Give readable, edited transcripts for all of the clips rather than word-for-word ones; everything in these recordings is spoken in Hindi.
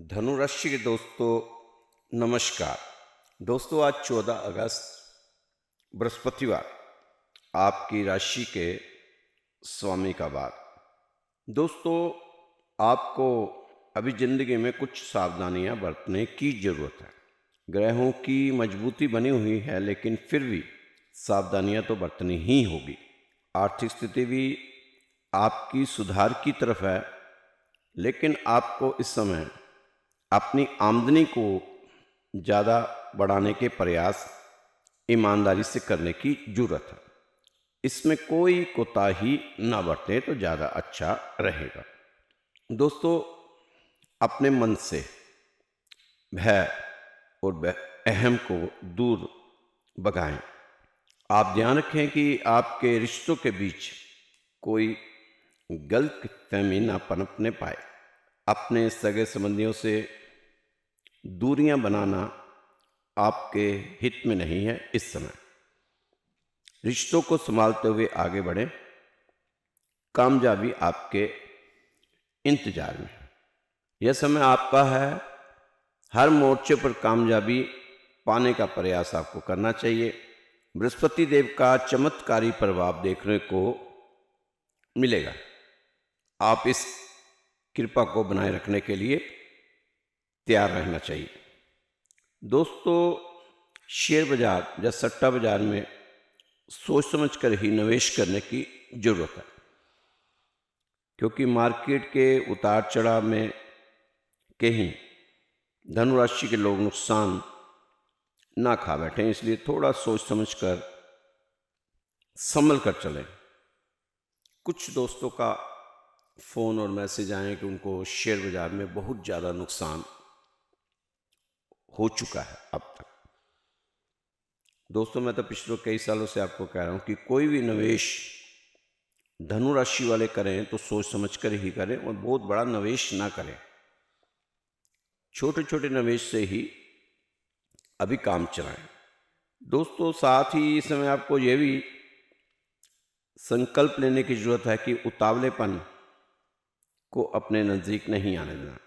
धनु राशि के दोस्तों नमस्कार। दोस्तों आज 14 अगस्त बृहस्पतिवार आपकी राशि के स्वामी का वार। दोस्तों आपको अभी ज़िंदगी में कुछ सावधानियां बरतने की ज़रूरत है। ग्रहों की मजबूती बनी हुई है लेकिन फिर भी सावधानियां तो बरतनी ही होगी। आर्थिक स्थिति भी आपकी सुधार की तरफ है लेकिन आपको इस समय अपनी आमदनी को ज़्यादा बढ़ाने के प्रयास ईमानदारी से करने की ज़रूरत है। इसमें कोई कोताही ना बरतें तो ज़्यादा अच्छा रहेगा। दोस्तों अपने मन से भय और अहम को दूर भगाएं। आप ध्यान रखें कि आपके रिश्तों के बीच कोई गलतफहमी ना पनपने पाए। अपने सगे संबंधियों से दूरियां बनाना आपके हित में नहीं है। इस समय रिश्तों को संभालते हुए आगे बढ़ें। कामयाबी आपके इंतजार में है। यह समय आपका है। हर मोर्चे पर कामयाबी पाने का प्रयास आपको करना चाहिए। बृहस्पति देव का चमत्कारी प्रभाव देखने को मिलेगा। आप इस कृपा को बनाए रखने के लिए तैयार रहना चाहिए। दोस्तों शेयर बाजार या सट्टा बाजार में सोच समझकर ही निवेश करने की जरूरत है, क्योंकि मार्केट के उतार चढ़ाव में कहीं धनु राशि के लोग नुकसान ना खा बैठें, इसलिए थोड़ा सोच समझकर संभल कर चलें। कुछ दोस्तों का फ़ोन और मैसेज आए कि उनको शेयर बाजार में बहुत ज़्यादा नुकसान हो चुका है अब तक। दोस्तों मैं तो पिछले कई सालों से आपको कह रहा हूं कि कोई भी निवेश धनु राशि वाले करें तो सोच समझकर ही करें और बहुत बड़ा निवेश ना करें। छोटे छोटे निवेश से ही अभी काम चलाएं। दोस्तों साथ ही इस समय आपको यह भी संकल्प लेने की जरूरत है कि उतावलेपन को अपने नज़दीक नहीं आने देना।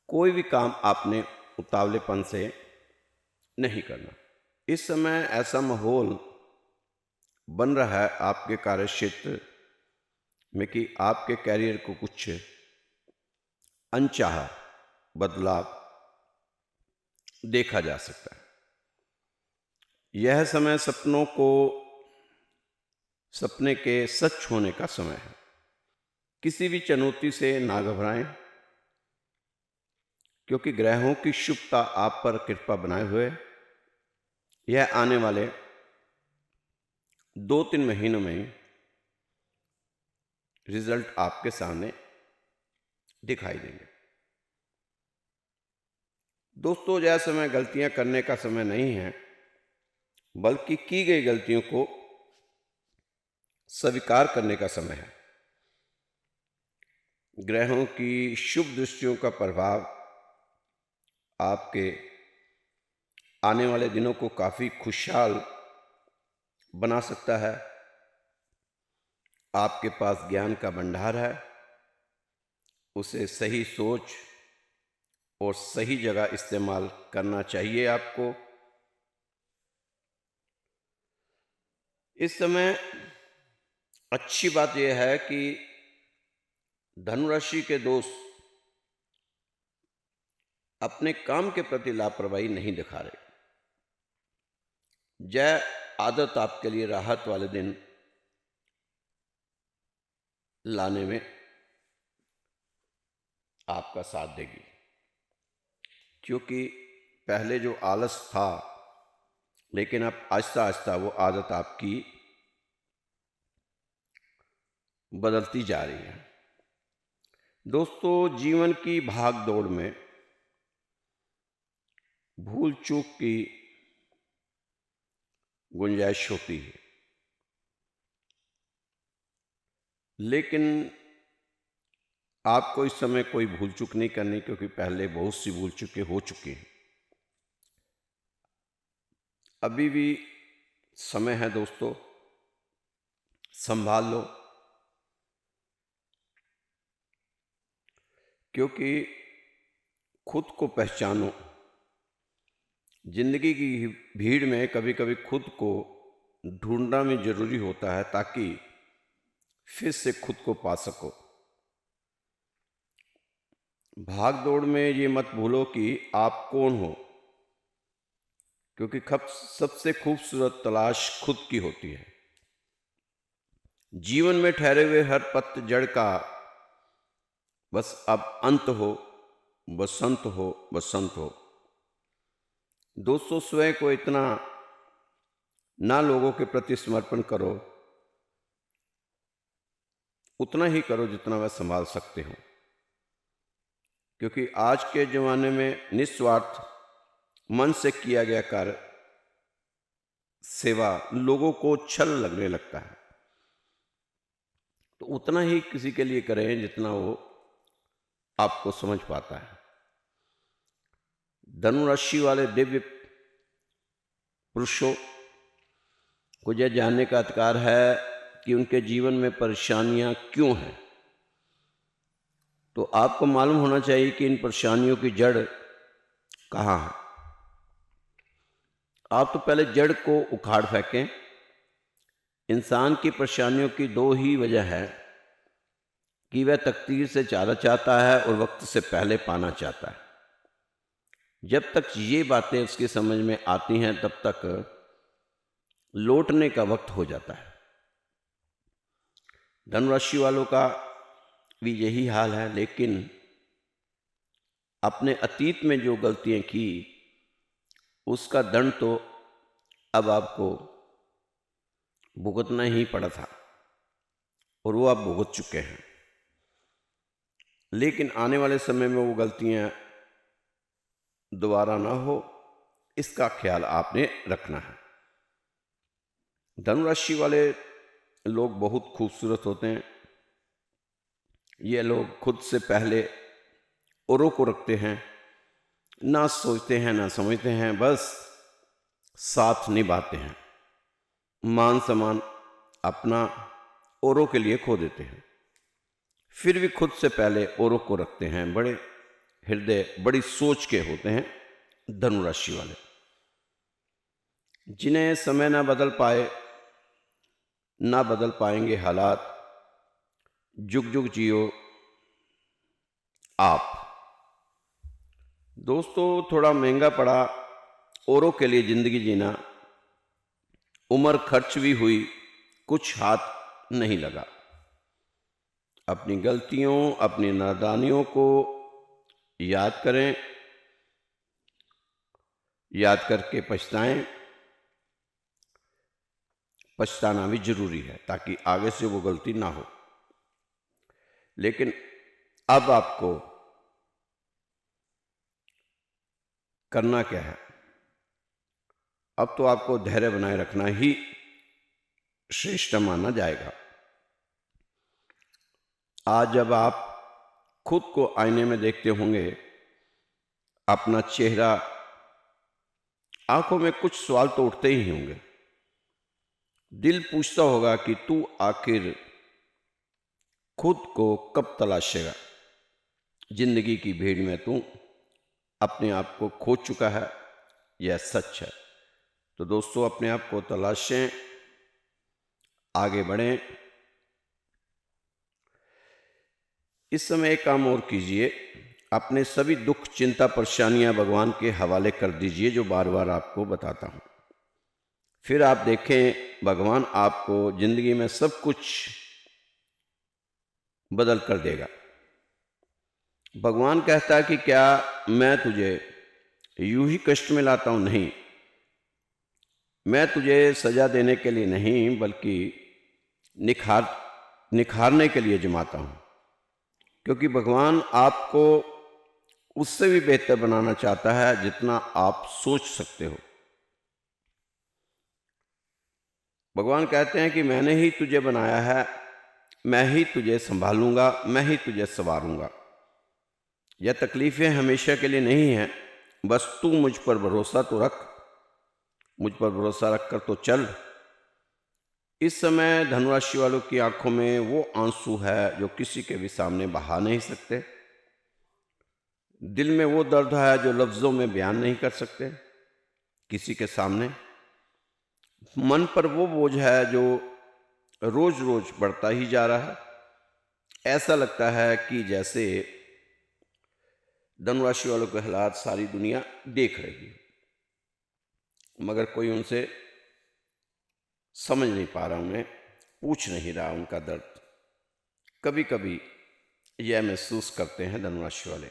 कोई भी काम आपने उतावलेपन से नहीं करना। इस समय ऐसा माहौल बन रहा है आपके कार्य क्षेत्र में कि आपके कैरियर को कुछ अनचाहा बदलाव देखा जा सकता है। यह समय सपने के सच होने का समय है। किसी भी चुनौती से ना घबराएं, क्योंकि ग्रहों की शुभता आप पर कृपा बनाए हुए यह आने वाले 2-3 महीनों में रिजल्ट आपके सामने दिखाई देंगे। दोस्तों यह समय गलतियां करने का समय नहीं है, बल्कि की गई गलतियों को स्वीकार करने का समय है। ग्रहों की शुभ दृष्टियों का प्रभाव आपके आने वाले दिनों को काफ़ी खुशहाल बना सकता है। आपके पास ज्ञान का भंडार है, उसे सही सोच और सही जगह इस्तेमाल करना चाहिए आपको। इस समय अच्छी बात यह है कि धनु राशि के दोस्त अपने काम के प्रति लापरवाही नहीं दिखा रहे। यह आदत आपके लिए राहत वाले दिन लाने में आपका साथ देगी, क्योंकि पहले जो आलस था, लेकिन अब आहिस्ता आहिस्ता वो आदत आपकी बदलती जा रही है। दोस्तों जीवन की भाग दौड़ में भूल चूक की गुंजाइश होती है, लेकिन आपको इस समय कोई भूल चूक नहीं करनी, क्योंकि पहले बहुत सी भूल चूकें हो चुकी हैं। अभी भी समय है दोस्तों, संभाल लो, क्योंकि खुद को पहचानो। जिंदगी की भीड़ में कभी कभी खुद को ढूंढना भी जरूरी होता है ताकि फिर से खुद को पा सको। भाग दौड़ में ये मत भूलो कि आप कौन हो, क्योंकि सबसे खूबसूरत तलाश खुद की होती है। जीवन में ठहरे हुए हर पतझड़ का बस अब अंत हो, बसंत हो, बसंत हो। दोस्तों, स्वयं को इतना ना लोगों के प्रति समर्पण करो, उतना ही करो जितना वह संभाल सकते हो, क्योंकि आज के ज़माने में निस्वार्थ मन से किया गया कार्य, सेवा लोगों को छल लगने लगता है। तो उतना ही किसी के लिए करें जितना वो आपको समझ पाता है। धनु राशि वाले दिव्य पुरुषों को यह जानने का अधिकार है कि उनके जीवन में परेशानियां क्यों हैं। तो आपको मालूम होना चाहिए कि इन परेशानियों की जड़ कहाँ है। आप तो पहले जड़ को उखाड़ फेंकें। इंसान की परेशानियों की दो ही वजह है कि वह तकदीर से ज़्यादा चाहता है और वक्त से पहले पाना चाहता है। जब तक ये बातें उसकी समझ में आती हैं तब तक लौटने का वक्त हो जाता है। धनुराशि वालों का भी यही हाल है, लेकिन अपने अतीत में जो गलतियां की उसका दंड तो अब आपको भुगतना ही पड़ा था और वो आप भुगत चुके हैं। लेकिन आने वाले समय में वो गलतियां दोबारा ना हो, इसका ख्याल आपने रखना है। धनुराशि वाले लोग बहुत खूबसूरत होते हैं। ये लोग खुद से पहले औरों को रखते हैं, ना सोचते हैं ना समझते हैं, बस साथ निभाते हैं। मान सम्मान अपना औरों के लिए खो देते हैं, फिर भी खुद से पहले औरों को रखते हैं। बड़े हृदय, बड़ी सोच के होते हैं धनुराशि वाले, जिन्हें समय ना बदल पाए, ना बदल पाएंगे हालात। जुग जुग जियो आप। दोस्तों, थोड़ा महंगा पड़ा औरों के लिए जिंदगी जीना। उम्र खर्च भी हुई, कुछ हाथ नहीं लगा। अपनी गलतियों, अपनी नादानियों को याद करें, याद करके पछताएं। पछताना भी जरूरी है ताकि आगे से वो गलती ना हो। लेकिन अब आपको करना क्या है? अब तो आपको धैर्य बनाए रखना ही श्रेष्ठ माना जाएगा। आज जब आप खुद को आईने में देखते होंगे, अपना चेहरा, आंखों में कुछ सवाल तो उठते ही होंगे। दिल पूछता होगा कि तू आखिर खुद को कब तलाशेगा। जिंदगी की भीड़ में तू अपने आप को खो चुका है, यह सच है। तो दोस्तों, अपने आप को तलाशें, आगे बढ़ें। इस समय एक काम और कीजिए, अपने सभी दुख, चिंता, परेशानियां भगवान के हवाले कर दीजिए, जो बार बार आपको बताता हूं। फिर आप देखें, भगवान आपको जिंदगी में सब कुछ बदल कर देगा। भगवान कहता है कि क्या मैं तुझे यूं ही कष्ट में लाता हूं? नहीं, मैं तुझे सजा देने के लिए नहीं, बल्कि निखारने के लिए जमाता हूं। क्योंकि भगवान आपको उससे भी बेहतर बनाना चाहता है जितना आप सोच सकते हो। भगवान कहते हैं कि मैंने ही तुझे बनाया है, मैं ही तुझे संभालूंगा, मैं ही तुझे संवारूंगा। यह तकलीफें हमेशा के लिए नहीं हैं, बस तू मुझ पर भरोसा तो रख, मुझ पर भरोसा रख कर तो चल। इस समय धनुराशि वालों की आंखों में वो आंसू है जो किसी के भी सामने बहा नहीं सकते। दिल में वो दर्द है जो लफ्ज़ों में बयान नहीं कर सकते किसी के सामने। मन पर वो बोझ है जो रोज रोज बढ़ता ही जा रहा है। ऐसा लगता है कि जैसे धनुराशि वालों के हालात सारी दुनिया देख रही है, मगर कोई उनसे समझ नहीं पा रहा, उन्हें पूछ नहीं रहा उनका दर्द। कभी कभी यह महसूस करते हैं धनुराशि वाले।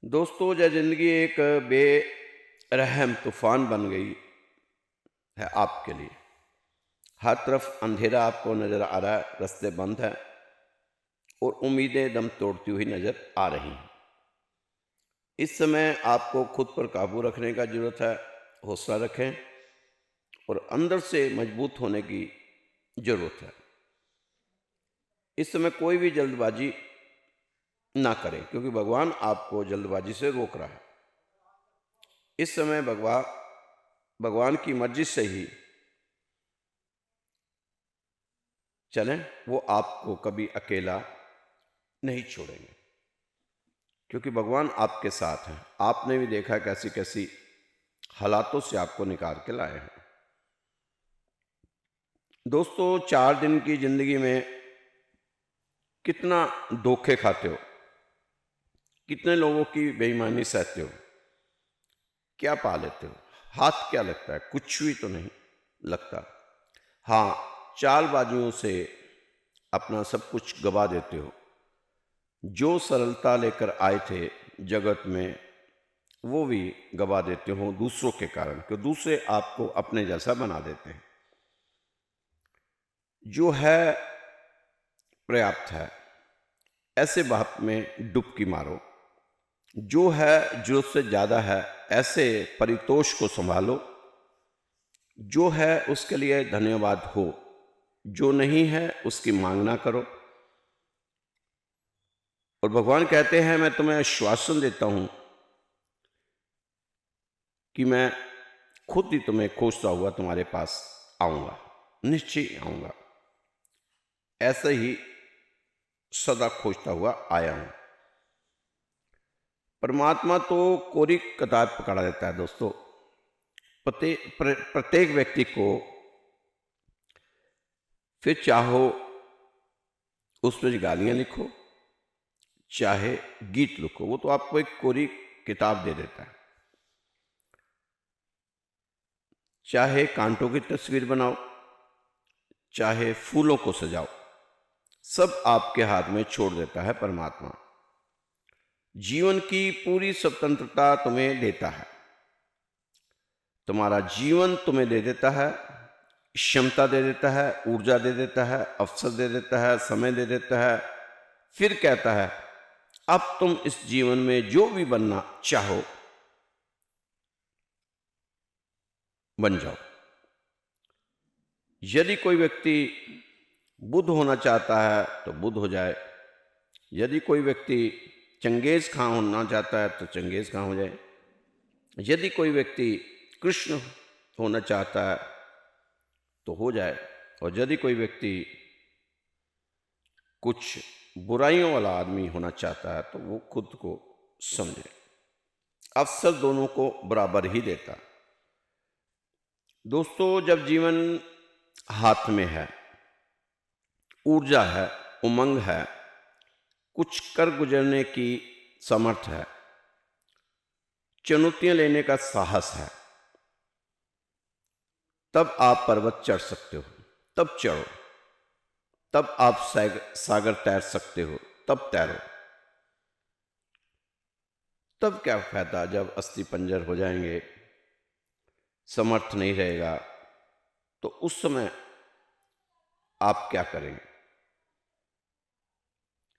दोस्तों, जब जिंदगी एक बेरहम तूफान बन गई है आपके लिए, हर तरफ अंधेरा आपको नजर आ रहा है, रास्ते बंद हैं और उम्मीदें दम तोड़ती हुई नजर आ रही हैं। इस समय आपको खुद पर काबू रखने का जरूरत है। हौसला रखें और अंदर से मजबूत होने की जरूरत है। इस समय कोई भी जल्दबाजी ना करें, क्योंकि भगवान आपको जल्दबाजी से रोक रहा है। इस समय भगवान की मर्जी से ही चलें, वो आपको कभी अकेला नहीं छोड़ेंगे, क्योंकि भगवान आपके साथ हैं। आपने भी देखा कैसी कैसी हालातों से आपको निकाल के लाए हैं। दोस्तों, 4 दिन की जिंदगी में कितना धोखे खाते हो, कितने लोगों की बेईमानी सहते हो, क्या पा लेते हो, हाथ क्या लगता है? कुछ भी तो नहीं लगता। हाँ, चालबाजियों से अपना सब कुछ गवा देते हो। जो सरलता लेकर आए थे जगत में, वो भी गवा देते हो दूसरों के कारण, कि दूसरे आपको अपने जैसा बना देते हैं। जो है पर्याप्त है, ऐसे बात में डुबकी मारो। जो है जरूरत से ज़्यादा है, ऐसे परितोष को संभालो। जो है उसके लिए धन्यवाद हो, जो नहीं है उसकी मांग ना करो। और भगवान कहते हैं, मैं तुम्हें आश्वासन देता हूं कि मैं खुद ही तुम्हें खोजता हुआ तुम्हारे पास आऊंगा, निश्चय आऊंगा। ऐसे ही सदा खोजता हुआ आया हूं। परमात्मा तो कोरी कतार पकड़ा देता है दोस्तों। प्रत्येक व्यक्ति को, फिर चाहो उसमें गालियां लिखो, चाहे गीत लिखो, वो तो आपको एक कोरी किताब दे देता है। चाहे कांटों की तस्वीर बनाओ, चाहे फूलों को सजाओ, सब आपके हाथ में छोड़ देता है परमात्मा। जीवन की पूरी स्वतंत्रता तुम्हें देता है। तुम्हारा जीवन तुम्हें दे देता है, क्षमता दे देता है, ऊर्जा दे देता है, अवसर दे देता है, समय दे देता है। फिर कहता है, अब तुम इस जीवन में जो भी बनना चाहो बन जाओ। यदि कोई व्यक्ति बुद्ध होना चाहता है तो बुद्ध हो जाए। यदि कोई व्यक्ति चंगेज खां होना चाहता है तो चंगेज खां हो जाए। यदि कोई व्यक्ति कृष्ण होना चाहता है तो हो जाए। और यदि कोई व्यक्ति कुछ बुराइयों वाला आदमी होना चाहता है तो वो खुद को समझे। अवसर दोनों को बराबर ही देता। दोस्तों, जब जीवन हाथ में है, ऊर्जा है, उमंग है, कुछ कर गुजरने की समर्थ है, चुनौतियां लेने का साहस है, तब आप पर्वत चढ़ सकते हो, तब चढ़ो। तब आप सागर तैर सकते हो, तब तैरो। तब क्या फायदा जब अस्थि पंजर हो जाएंगे, समर्थ नहीं रहेगा, तो उस समय आप क्या करेंगे?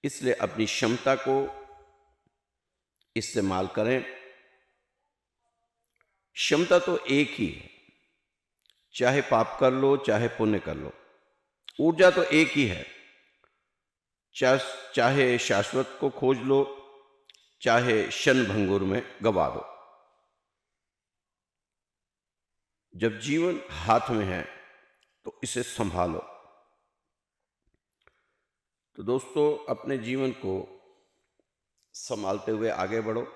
इसलिए अपनी क्षमता को इस्तेमाल करें। क्षमता तो एक ही है, चाहे पाप कर लो चाहे पुण्य कर लो, ऊर्जा तो एक ही है। चाहे शाश्वत को खोज लो, चाहे क्षण भंगुर में गवा दो। जब जीवन हाथ में है तो इसे संभालो। तो दोस्तों, अपने जीवन को संभालते हुए आगे बढ़ो।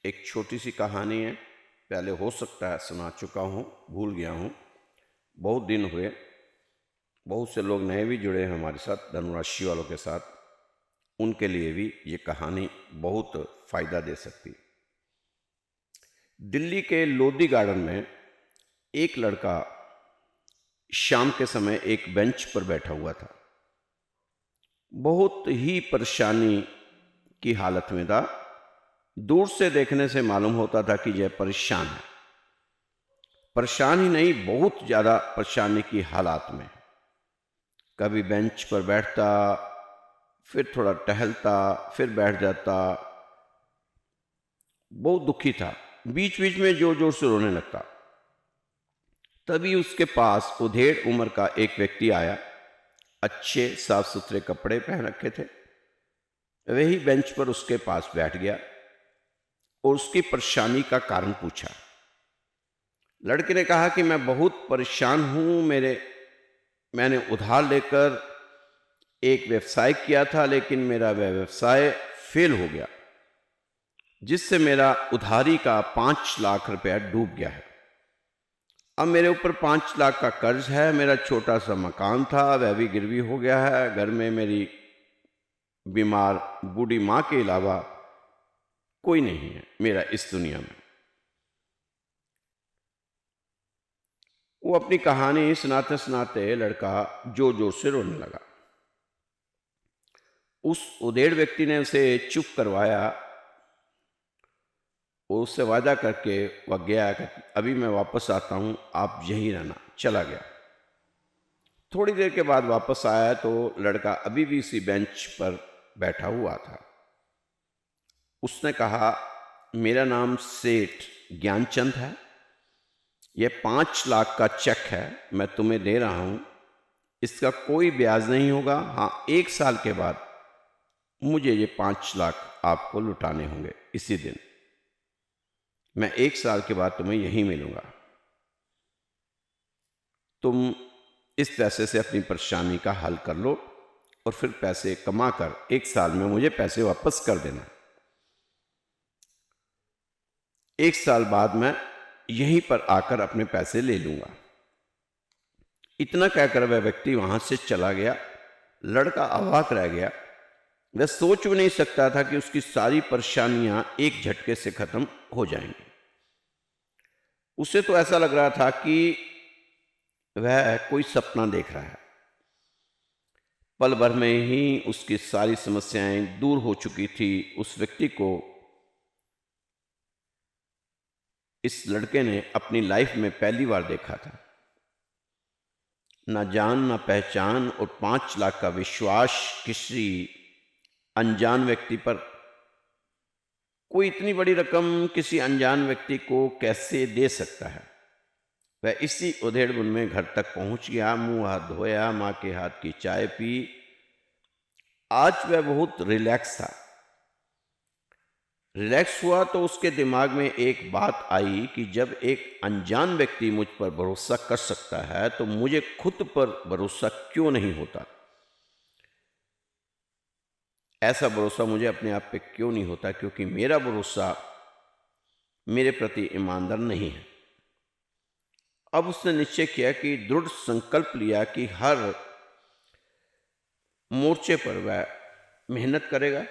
एक छोटी सी कहानी है, पहले हो सकता है सुना चुका हूँ, भूल गया हूँ, बहुत दिन हुए। बहुत से लोग नए भी जुड़े हैं हमारे साथ, धनुराशि वालों के साथ, उनके लिए भी ये कहानी बहुत फ़ायदा दे सकती। दिल्ली के लोधी गार्डन में एक लड़का शाम के समय एक बेंच पर बैठा हुआ था। बहुत ही परेशानी की हालत में था। दूर से देखने से मालूम होता था कि यह परेशान है। परेशान ही नहीं, बहुत ज़्यादा परेशानी की हालात में। कभी बेंच पर बैठता, फिर थोड़ा टहलता, फिर बैठ जाता। बहुत दुखी था, बीच बीच में जोर जोर से रोने लगता। तभी उसके पास उधेड़ उम्र का एक व्यक्ति आया। अच्छे साफ सुथरे कपड़े पहन रखे थे। वही बेंच पर उसके पास बैठ गया और उसकी परेशानी का कारण पूछा। लड़के ने कहा कि मैं बहुत परेशान हूं, मैंने उधार लेकर एक व्यवसाय किया था, लेकिन मेरा वह व्यवसाय फेल हो गया, जिससे मेरा उधारी का 5 लाख रुपया डूब गया है। अब मेरे ऊपर 5 लाख का कर्ज है। मेरा छोटा सा मकान था, वह भी गिरवी हो गया है। घर में मेरी बीमार बूढ़ी माँ के अलावा कोई नहीं है मेरा इस दुनिया में। वो अपनी कहानी सुनाते सुनाते लड़का जोर जोर से रोने लगा। उस उधेड़ व्यक्ति ने उसे चुप करवाया और उससे वादा करके वह गया कि अभी मैं वापस आता हूँ, आप यहीं रहना। चला गया। थोड़ी देर के बाद वापस आया तो लड़का अभी भी इसी बेंच पर बैठा हुआ था। उसने कहा, मेरा नाम सेठ ज्ञानचंद है। यह 5 लाख का चेक है, मैं तुम्हें दे रहा हूँ। इसका कोई ब्याज नहीं होगा। हाँ, 1 साल के बाद मुझे ये 5 लाख आपको लुटाने होंगे। इसी दिन मैं 1 साल के बाद तुम्हें यहीं मिलूंगा। तुम इस पैसे से अपनी परेशानी का हल कर लो और फिर पैसे कमा कर 1 साल में मुझे पैसे वापस कर देना। 1 साल बाद मैं यहीं पर आकर अपने पैसे ले लूंगा। इतना कहकर वह व्यक्ति वहां से चला गया। लड़का अवाक रह गया। वह सोच भी नहीं सकता था कि उसकी सारी परेशानियां एक झटके से खत्म हो जाएंगी। उसे तो ऐसा लग रहा था कि वह कोई सपना देख रहा है। पल भर में ही उसकी सारी समस्याएं दूर हो चुकी थी। उस व्यक्ति को इस लड़के ने अपनी लाइफ में पहली बार देखा था। ना जान ना पहचान और 5 लाख का विश्वास किसी अनजान व्यक्ति पर। कोई इतनी बड़ी रकम किसी अनजान व्यक्ति को कैसे दे सकता है। वह इसी उधेड़बुन में घर तक पहुंच गया, मुंह हाथ धोया, माँ के हाथ की चाय पी। आज वह बहुत रिलैक्स था। रिलैक्स हुआ तो उसके दिमाग में एक बात आई कि जब एक अनजान व्यक्ति मुझ पर भरोसा कर सकता है तो मुझे खुद पर भरोसा क्यों नहीं होता। ऐसा भरोसा मुझे अपने आप पे क्यों नहीं होता, क्योंकि मेरा भरोसा मेरे प्रति ईमानदार नहीं है। अब उसने निश्चय किया कि दृढ़ संकल्प लिया कि हर मोर्चे पर वह मेहनत करेगा,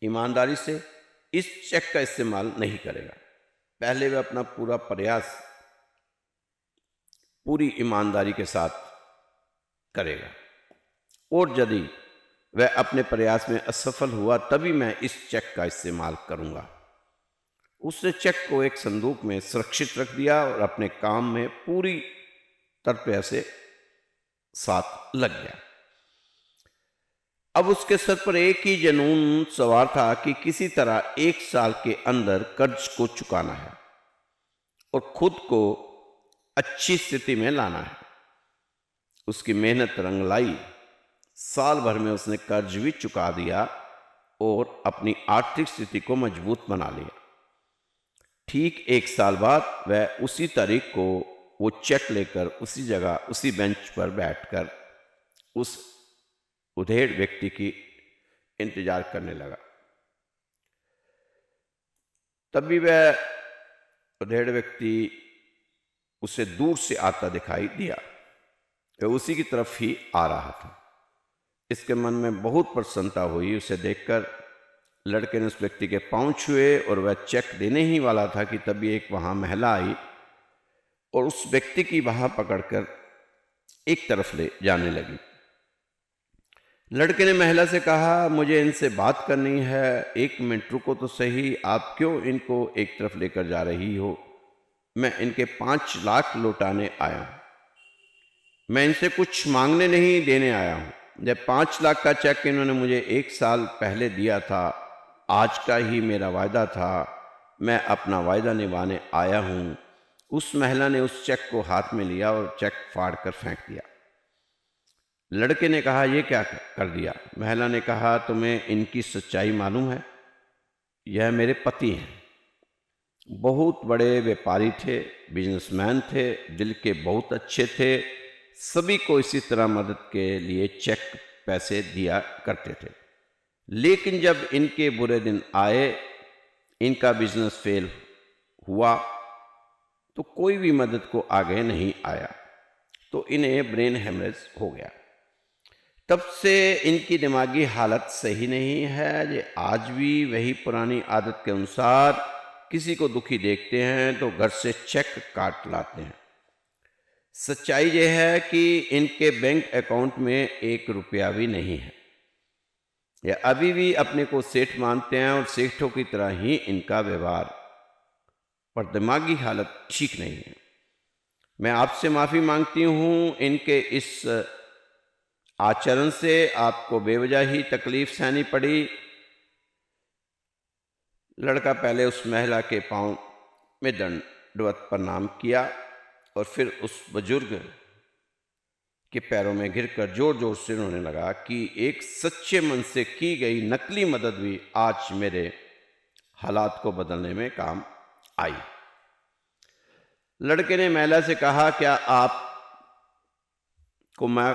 ईमानदारी से इस चेक का इस्तेमाल नहीं करेगा। पहले वह अपना पूरा प्रयास पूरी ईमानदारी के साथ करेगा और यदि वह अपने प्रयास में असफल हुआ तभी मैं इस चेक का इस्तेमाल करूंगा। उसने चेक को एक संदूक में सुरक्षित रख दिया और अपने काम में पूरी तरह से साथ लग गया। अब उसके सर पर एक ही जुनून सवार था कि किसी तरह 1 साल के अंदर कर्ज को चुकाना है और खुद को अच्छी स्थिति में लाना है। उसकी मेहनत रंग लाई। साल भर में उसने कर्ज भी चुका दिया और अपनी आर्थिक स्थिति को मजबूत बना लिया। ठीक 1 साल बाद वह उसी तारीख को वो चेक लेकर उसी जगह उसी बेंच पर बैठकर उस उधेड़ व्यक्ति की इंतजार करने लगा। तभी वह अधेड़ व्यक्ति उसे दूर से आता दिखाई दिया। वह उसी की तरफ ही आ रहा था। इसके मन में बहुत प्रसन्नता हुई। उसे देखकर लड़के ने उस व्यक्ति के पांव छुए और वह चेक देने ही वाला था कि तभी एक वहां महिला आई और उस व्यक्ति की बाह पकड़कर एक तरफ ले जाने लगी। लड़के ने महिला से कहा, मुझे इनसे बात करनी है, 1 मिनट रुको तो सही, आप क्यों इनको एक तरफ लेकर जा रही हो? मैं इनके 5 लाख लौटाने आया हूं, मैं इनसे कुछ मांगने नहीं देने आया हूं। जब 5 लाख का चेक इन्होंने मुझे 1 साल पहले दिया था, आज का ही मेरा वायदा था, मैं अपना वायदा निभाने आया हूं। उस महिला ने उस चेक को हाथ में लिया और चेक फाड़ कर फेंक दिया। लड़के ने कहा, यह क्या कर दिया? महिला ने कहा, तुम्हें इनकी सच्चाई मालूम है? यह मेरे पति हैं, बहुत बड़े व्यापारी थे, बिजनेसमैन थे, दिल के बहुत अच्छे थे, सभी को इसी तरह मदद के लिए चेक पैसे दिया करते थे। लेकिन जब इनके बुरे दिन आए, इनका बिजनेस फेल हुआ, तो कोई भी मदद को आगे नहीं आया, तो इन्हें ब्रेन हेमरेज हो गया। तब से इनकी दिमागी हालत सही नहीं है। ये आज भी वही पुरानी आदत के अनुसार किसी को दुखी देखते हैं तो घर से चेक काट लाते हैं। सच्चाई ये है कि इनके बैंक अकाउंट में 1 रुपया भी नहीं है। ये अभी भी अपने को सेठ मानते हैं और सेठों की तरह ही इनका व्यवहार, पर दिमागी हालत ठीक नहीं है। मैं आपसे माफ़ी मांगती हूँ, इनके इस आचरण से आपको बेवजह ही तकलीफ सहनी पड़ी। लड़का पहले उस महिला के पांव में दंडवत प्रणाम किया और फिर उस बुजुर्ग के पैरों में गिरकर जोर जोर से रोने लगा कि एक सच्चे मन से की गई नकली मदद भी आज मेरे हालात को बदलने में काम आई। लड़के ने महिला से कहा, क्या आप को मैं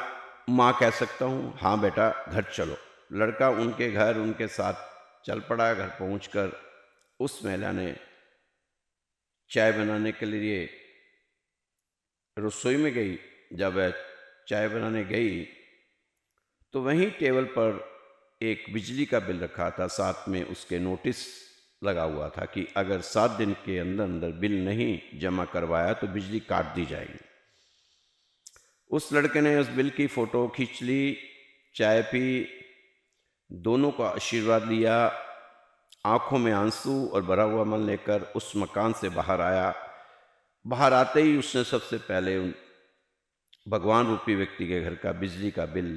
माँ कह सकता हूँ? हाँ बेटा, घर चलो। लड़का उनके घर उनके साथ चल पड़ा। घर पहुंचकर उस महिला ने चाय बनाने के लिए रसोई में गई। जब वह चाय बनाने गई तो वहीं टेबल पर एक बिजली का बिल रखा था, साथ में उसके नोटिस लगा हुआ था कि अगर 7 दिन के अंदर अंदर बिल नहीं जमा करवाया तो बिजली काट दी जाएगी। उस लड़के ने उस बिल की फ़ोटो खींच ली, चाय पी, दोनों का आशीर्वाद लिया, आंखों में आंसू और भरा हुआ मन लेकर उस मकान से बाहर आया। बाहर आते ही उसने सबसे पहले उन भगवान रूपी व्यक्ति के घर का बिजली का बिल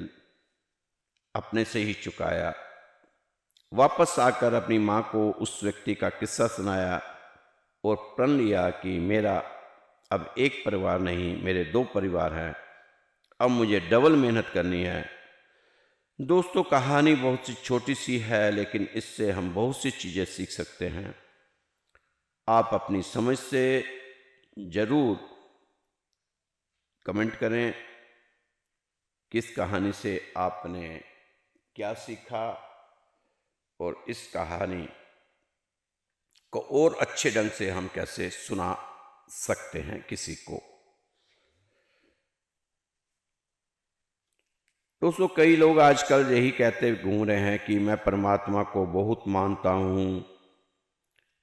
अपने से ही चुकाया। वापस आकर अपनी माँ को उस व्यक्ति का किस्सा सुनाया और प्रण लिया कि मेरा अब एक परिवार नहीं, मेरे 2 परिवार हैं, अब मुझे डबल मेहनत करनी है। दोस्तों, कहानी बहुत सी छोटी सी है, लेकिन इससे हम बहुत सी चीज़ें सीख सकते हैं। आप अपनी समझ से ज़रूर कमेंट करें किस कहानी से आपने क्या सीखा और इस कहानी को और अच्छे ढंग से हम कैसे सुना सकते हैं किसी को। दोस्तों, कई लोग आजकल यही कहते घूम रहे हैं कि मैं परमात्मा को बहुत मानता हूँ,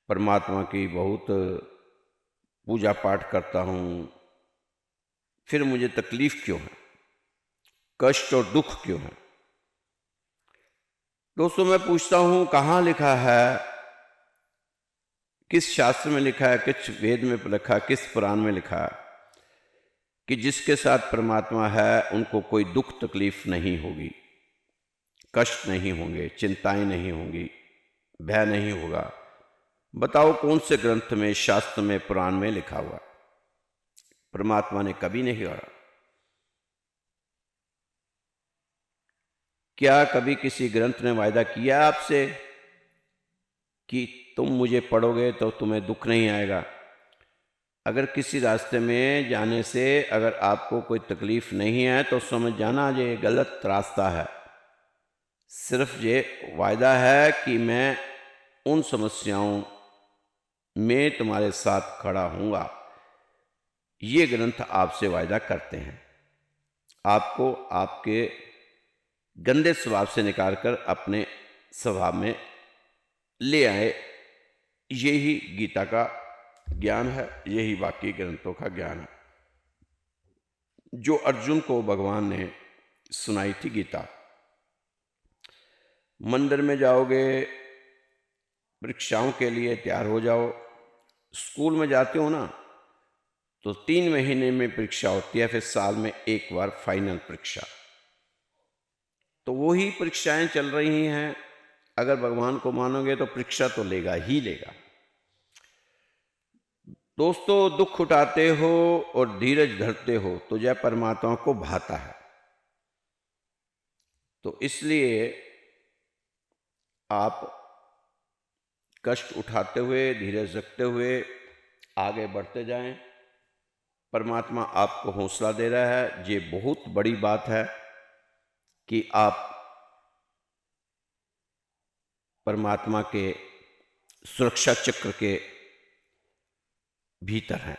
परमात्मा की बहुत पूजा पाठ करता हूँ, फिर मुझे तकलीफ क्यों है, कष्ट और दुख क्यों है? दोस्तों, मैं पूछता हूँ, कहाँ लिखा है, किस शास्त्र में लिखा है, किस वेद में लिखा है, किस पुराण में लिखा है कि जिसके साथ परमात्मा है उनको कोई दुख तकलीफ नहीं होगी, कष्ट नहीं होंगे, चिंताएं नहीं होंगी, भय नहीं होगा? बताओ कौन से ग्रंथ में, शास्त्र में, पुराण में लिखा हुआ? परमात्मा ने कभी नहीं कहा। क्या कभी किसी ग्रंथ ने वायदा किया आपसे कि तुम मुझे पढ़ोगे तो तुम्हें दुख नहीं आएगा? अगर किसी रास्ते में जाने से अगर आपको कोई तकलीफ नहीं है तो समझ जाना ये गलत रास्ता है। सिर्फ ये वायदा है कि मैं उन समस्याओं में तुम्हारे साथ खड़ा हूँगा। ये ग्रंथ आपसे वायदा करते हैं। आपको आपके गंदे स्वभाव से निकालकर अपने स्वभाव में ले आए। यही गीता का ज्ञान है, यही बाकी ग्रंथों का ज्ञान है जो अर्जुन को भगवान ने सुनाई थी गीता। मंदिर में जाओगे, परीक्षाओं के लिए तैयार हो जाओ। स्कूल में जाते हो ना, तो 3 महीने में परीक्षा होती है, फिर साल में एक बार फाइनल परीक्षा। तो वही परीक्षाएं चल रही हैं। अगर भगवान को मानोगे तो परीक्षा तो लेगा ही लेगा। दोस्तों, दुख उठाते हो और धीरज धरते हो तो यह परमात्मा को भाता है। तो इसलिए आप कष्ट उठाते हुए, धीरज रखते हुए आगे बढ़ते जाएं। परमात्मा आपको हौसला दे रहा है। ये बहुत बड़ी बात है कि आप परमात्मा के सुरक्षा चक्र के भीतर हैं।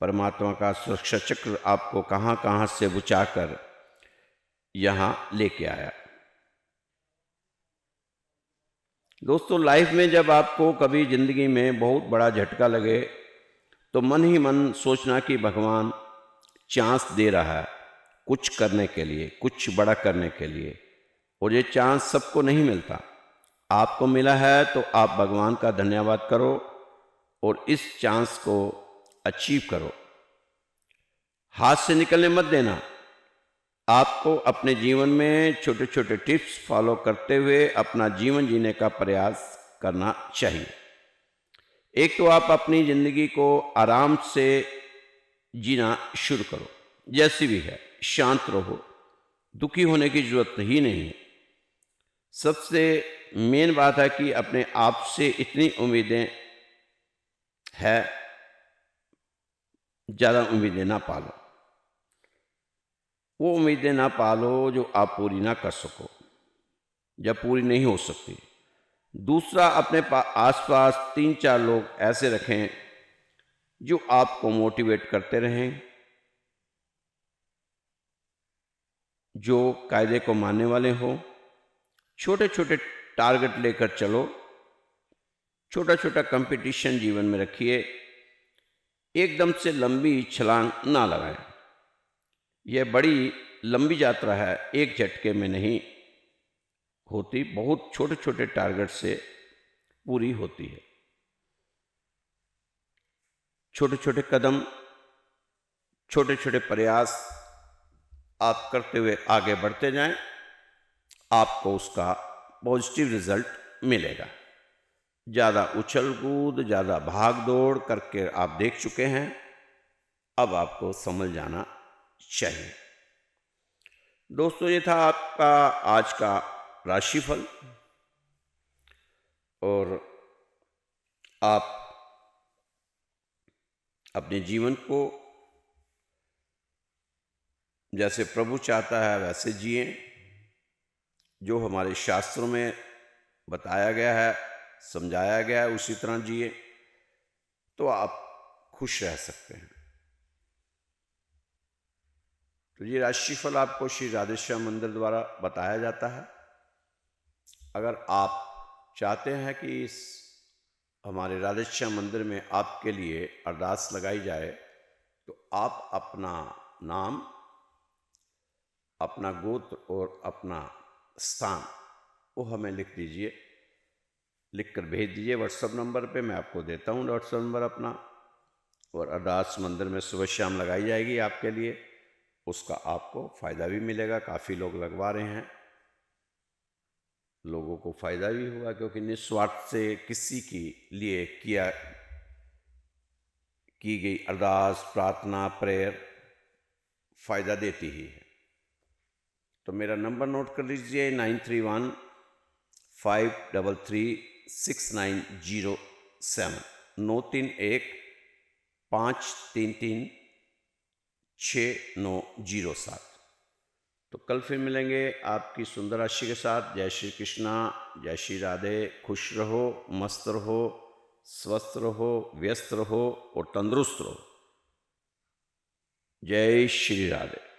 परमात्मा का सुरक्षा चक्र आपको कहाँ कहाँ से बचाकर यहाँ लेके आया। दोस्तों, लाइफ में जब आपको कभी ज़िंदगी में बहुत बड़ा झटका लगे तो मन ही मन सोचना कि भगवान चांस दे रहा है कुछ करने के लिए, कुछ बड़ा करने के लिए। और ये चांस सबको नहीं मिलता। आपको मिला है तो आप भगवान का धन्यवाद करो और इस चांस को अचीव करो। हाथ से निकलने मत देना। आपको अपने जीवन में छोटे छोटे टिप्स फॉलो करते हुए अपना जीवन जीने का प्रयास करना चाहिए। एक तो आप अपनी ज़िंदगी को आराम से जीना शुरू करो, जैसी भी है, शांत रहो, दुखी होने की जरूरत ही नहीं है। सबसे मेन बात है कि अपने आप से इतनी उम्मीदें है, ज़्यादा उम्मीदें ना पालो। वो उम्मीदें ना पालो जो आप पूरी ना कर सको या पूरी नहीं हो सकती। दूसरा, अपने आसपास 3-4 लोग ऐसे रखें जो आपको मोटिवेट करते रहें, जो कायदे को मानने वाले हों। छोटे छोटे टारगेट लेकर चलो। छोटा छोटा कंपटीशन जीवन में रखिए। एकदम से लंबी छलांग ना लगाएं। यह बड़ी लंबी यात्रा है, एक झटके में नहीं होती, बहुत छोटे छोटे टारगेट से पूरी होती है। छोटे छोटे कदम, छोटे छोटे प्रयास आप करते हुए आगे बढ़ते जाएं, आपको उसका पॉजिटिव रिजल्ट मिलेगा। ज़्यादा उछल कूद, ज़्यादा भाग दौड़ करके आप देख चुके हैं, अब आपको समझ जाना चाहिए। दोस्तों, ये था आपका आज का राशिफल। और आप अपने जीवन को जैसे प्रभु चाहता है वैसे जिए। जो हमारे शास्त्रों में बताया गया है, समझाया गया है, उसी तरह जिए तो आप खुश रह सकते हैं। तो ये राशिफल आपको श्री राधेश्याम मंदिर द्वारा बताया जाता है। अगर आप चाहते हैं कि इस हमारे राधेश्याम मंदिर में आपके लिए अरदास लगाई जाए, तो आप अपना नाम, अपना गोत्र और अपना स्थान वो हमें लिख दीजिए, लिख कर भेज दीजिए व्हाट्सएप नंबर पे। मैं आपको देता हूँ व्हाट्सएप नंबर अपना। और अरदास मंदिर में सुबह शाम लगाई जाएगी आपके लिए। उसका आपको फ़ायदा भी मिलेगा। काफ़ी लोग लगवा रहे हैं, लोगों को फ़ायदा भी हुआ, क्योंकि निस्वार्थ से किसी के लिए की गई अरदास, प्रार्थना, प्रेयर फ़ायदा देती ही है। तो मेरा नंबर नोट कर लीजिए, 9315336907, 9315336907। तो कल फिर मिलेंगे आपकी सुंदर राशि के साथ। जय श्री कृष्णा, जय श्री राधे। खुश रहो, मस्त रहो, स्वस्थ रहो, व्यस्त रहो और तंदुरुस्त रहो। जय श्री राधे।